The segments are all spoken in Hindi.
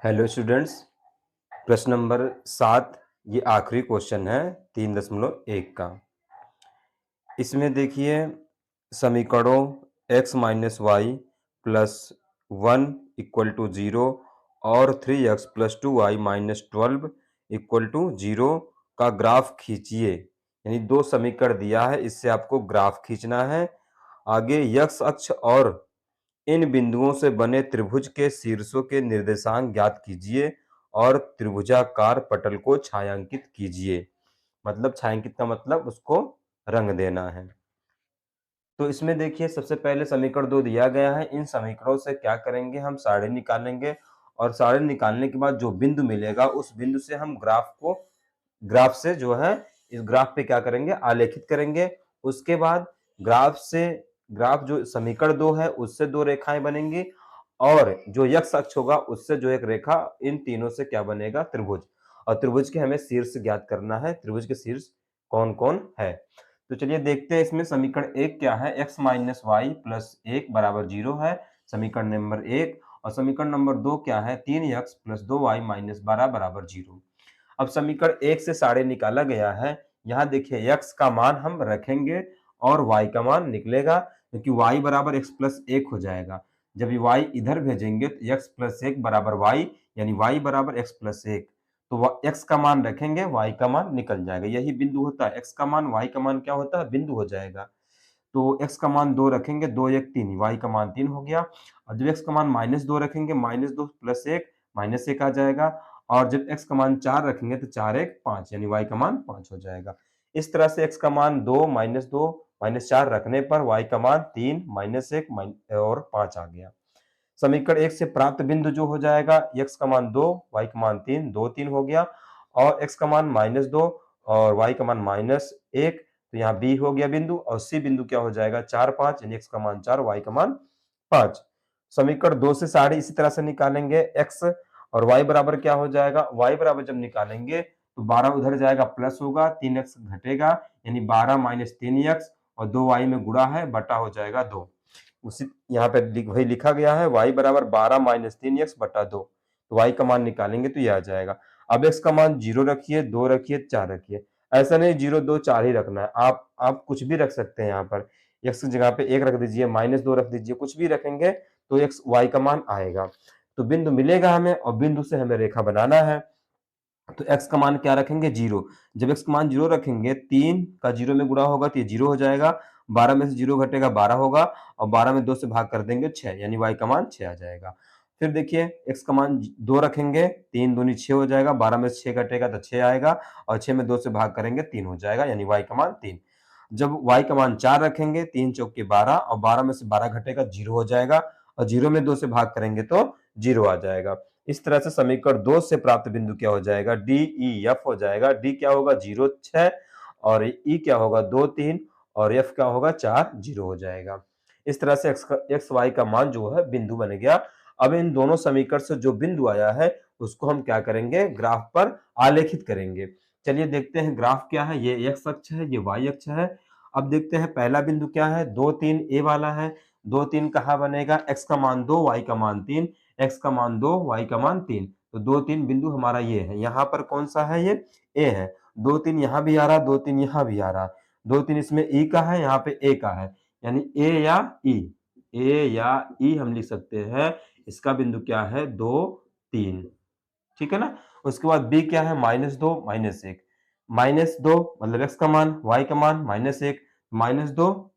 Hello students. प्रश्न नंबर 7 ये आखिरी क्वेश्चन है 3.1 का। इसमें देखिए समीकरणों x minus Y plus 1 equal to 0 और 3x plus 2y minus 12 equal to 0 का ग्राफ खींचिए। यानी दो समीकरण दिया है, इससे आपको ग्राफ खींचना है। आगे x अक्ष और इन बिंदुओं से बने त्रिभुज के शीर्षों के निर्देशांक ज्ञात कीजिए और त्रिभुजाकार पटल को छायांकित कीजिए। मतलब छायांकित का मतलब उसको रंग देना है। तो इसमें देखिए सबसे पहले समीकरण 2 दिया गया है। इन समीकरणों से क्या करेंगे, हम सारणी निकालेंगे और सारणी निकालने के बाद जो बिंदु मिलेगा उस बिंदु से हम ग्राफ से जो है इस ग्राफ पे क्या करेंगे, आलेखित करेंगे। उसके बाद ग्राफ जो समीकरण 2 है उससे दो रेखाएं बनेंगी और जो x अक्ष होगा उससे जो एक रेखा, इन तीनों से क्या बनेगा, त्रिभुज। और त्रिभुज के हमें शीर्ष ज्ञात करना है। त्रिभुज के शीर्ष कौन कौन है, तो चलिए देखते हैं। इसमें समीकरण 1 क्या है, x माइनस वाई प्लस 1 बराबर 0 है, समीकरण नंबर 1। और समीकरण नंबर 2 क्या है, 3x प्लस 2y माइनस 12 बराबर 0। अब समीकरण 1 से सारे निकाला गया है। यहाँ देखिए x का मान हम रखेंगे और y का मान निकलेगा, क्योंकि y बराबर x प्लस 1 हो जाएगा। जब ये y इधर भेजेंगे तो x प्लस 1 बराबर y, यानी y बराबर x प्लस 1। तो x का मान रखेंगे, y का मान निकल जाएगा। यही बिंदु होता है, x का मान y का मान क्या होता है, बिंदु हो जाएगा। तो x का मान 2 रखेंगे, 2 1 3, y का मान 3 हो गया। और जब x का मान -2 रखेंगे, -2 प्लस 1 -1 आ जाएगा। और जब x का मान 4 रखेंगे तो 4 1 5, यानी y का मान 5 हो जाएगा। इस तरह से x का मान 2 -2 -4 रखने पर y का मान 3 -1 और 5 आ गया। समीकरण 1 से प्राप्त बिंदु जो हो जाएगा, x का मान 2, y का मान 3, 2 3 हो गया। और x का मान -2 और y का मान -1, तो यहाँ B हो गया बिंदु। और C बिंदु क्या हो जाएगा, 4 5, यानी x का मान 4, y का मान 5। समीकरण 2 से सारे इसी तरह से निकालेंगे। x और y बराबर क्या हो जाएगा, y बराबर जब निकालेंगे तो 12 उधर जाएगा, प्लस होगा, 3x घटेगा, यानी 12 माइनस 3x और 2y में गुणा है, बटा हो जाएगा 2। उसी यहाँ पे वही लिखा गया है, y बराबर 12 माइनस 3x बटा 2। तो y का मान निकालेंगे तो ये आ जाएगा। अब x का मान 0 रखिए, 2 रखिए, 4 रखिए। ऐसा नहीं 0 2 4 ही रखना है, आप कुछ भी रख सकते हैं। यहाँ पर x की जगह पे 1 रख दीजिए, -2 रख दीजिए, कुछ भी रखेंगे तो x y का मान आएगा। तो बिंदु मिलेगा हमें और बिंदु से हमें रेखा बनाना है। तो x का मान क्या रखेंगे, 0। जब x का मान 0 रखेंगे, 3 का 0 में गुणा होगा तो ये 0 हो जाएगा। 12 में से 0 घटेगा, 12 होगा। और 12 में 2 से भाग कर देंगे 6, यानी y का मान 6 आ जाएगा। फिर देखिए x का मान 2 रखेंगे, 3 दूनी 6 हो जाएगा, 12 में से 6 घटेगा तो 6 आएगा। और 6 में 2 से भाग करेंगे 3 हो जाएगा, यानी y का मान 3। जब y का मान 4 रखेंगे, 3 चौके 12 और 12 में से 12 घटेगा, 0 हो जाएगा। और 0 में 2 से भाग करेंगे तो 0 आ जाएगा। इस तरह से समीकरण 2 से प्राप्त बिंदु क्या हो जाएगा, डी ई एफ हो जाएगा। डी क्या होगा, 0 6, और ई क्या होगा, 2 3, और एफ क्या होगा, 4 0 हो जाएगा। इस तरह से एक्स वाई का मान जो है बिंदु बन गया। अब इन दोनों समीकरण से जो बिंदु आया है उसको हम क्या करेंगे, ग्राफ पर आलेखित करेंगे। चलिए देखते हैं ग्राफ क्या है। ये एक्स अक्ष है, ये वाई अक्ष है। अब देखते हैं पहला बिंदु क्या है, 2 3 ए वाला है। 2 3 कहाँ बनेगा, एक्स का मान 2, वाई का मान 3, x का मान 2, y का मान 3। तो 2 3 बिंदु हमारा ये है। यहाँ पर कौन सा है, ये a है। 2 3 यहाँ भी आ रहा, 2 3 यहाँ भी आ रहा। 2 3 इसमें e का है, यहाँ पे a का है, यानी a या e हम लिख सकते हैं। इसका बिंदु क्या है, 2 3, ठीक है ना। उसके बाद b क्या है, -2 -1। -2 मतलब x का मान, y का मान -1, -2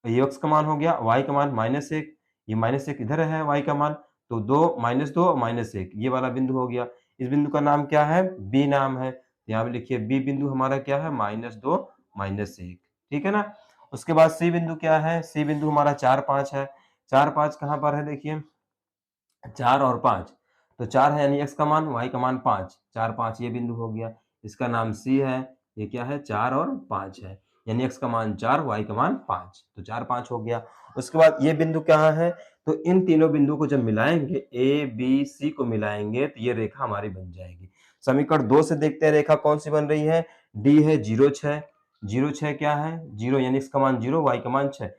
ये x का मान हो गया, y का मान -1, ये -1 इधर है y का मान। तो 2 -2 -1 ये वाला बिंदु हो गया। इस बिंदु का नाम क्या है, b नाम है। यहाँ पे लिखिए b बिंदु हमारा क्या है, -2 -1, ठीक है ना। उसके बाद c बिंदु क्या है, c बिंदु हमारा 4 5 है। 4 5 कहाँ पर है, देखिए 4 और 5। तो 4 है यानी x का मान, y का मान 5, 4 5 ये बिंदु हो गया। इसका नाम c है। ये क्या है, 4 और 5 है, यानी x का मान 4, y का मान 5। तो 4 5 हो गया। उसके बाद ये बिंदु कहाँ है, तो इन तीनों बिंदुओं को जब मिलाएंगे, a b c को मिलाएंगे तो ये रेखा हमारी बन जाएगी। समीकरण 2 से देखते हैं रेखा कौन सी बन रही है। d है 0 6, 0 6 क्या है, 0 यानी x का मान 0, y का मान 6।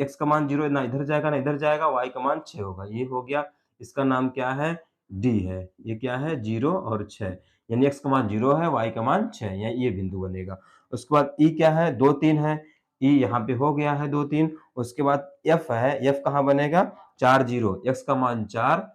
x का मान 0 ना इधर जाएगा ना इधर जाएगा, y का मान 6 होगा। ये हो गया। इसका नाम क्या है, डी है। ये क्या है 0 और 6 यानी x का मान 0 है, y का मान 6 ये बिंदु बनेगा। उसके बाद ई क्या है 2 3 है, ई यहाँ पे हो गया है 2 3। उसके बाद f है, f कहाँ बनेगा 4 0, x का मान 4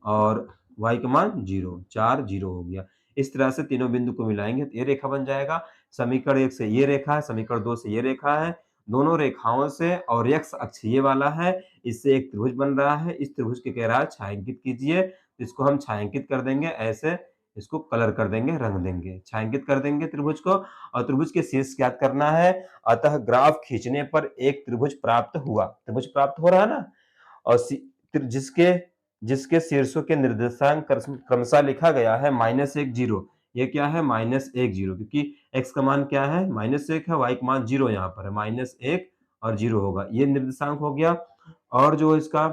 और y का मान 0, 4 0 हो गया। इस तरह से तीनों बिंदु को मिलाएंगे तो ये रेखा बन जाएगा। समीकरण 1 से ये रेखा है, समीकरण 2 से ये रेखा है, दोनों रेखाओं से और x अक्ष ये वाला है, इससे एक त्रिभुज बन रहा है। इस त्रिभुज के कह रहा है छायांकित कीजिए, इसको हम छायांकित कर देंगे, ऐसे इसको कलर कर देंगे, रंग देंगे, छायांकित कर देंगे त्रिभुज को और त्रिभुज के शीर्ष ज्ञात करना है। अतः ग्राफ खींचने पर एक त्रिभुज प्राप्त हुआ, त्रिभुज प्राप्त हो रहा है ना, और जिसके जिसके शीर्षों के निर्देशांक क्रमशः लिखा गया है -1 0। ये क्या है -1 0, क्योंकि x का मान क्या है -1 है, y का मान 0 यहाँ पर है, -1 और 0 होगा, ये निर्देशांक हो गया। और जो इसका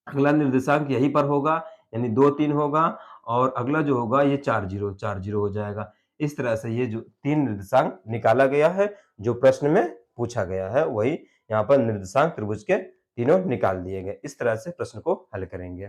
अगला निर्देशांक यहीं पर होगा, यानी 2 3 होगा और अगला जो होगा ये 4 0 हो जाएगा। इस तरह से ये जो 3 निर्देशांक निकाला गया है, जो प्रश्न में पूछा गया है, वही यहाँ पर निर्देशांक त्रिभुज के तीनों निकाल दिए गए। इस तरह से प्रश्न को हल करेंगे।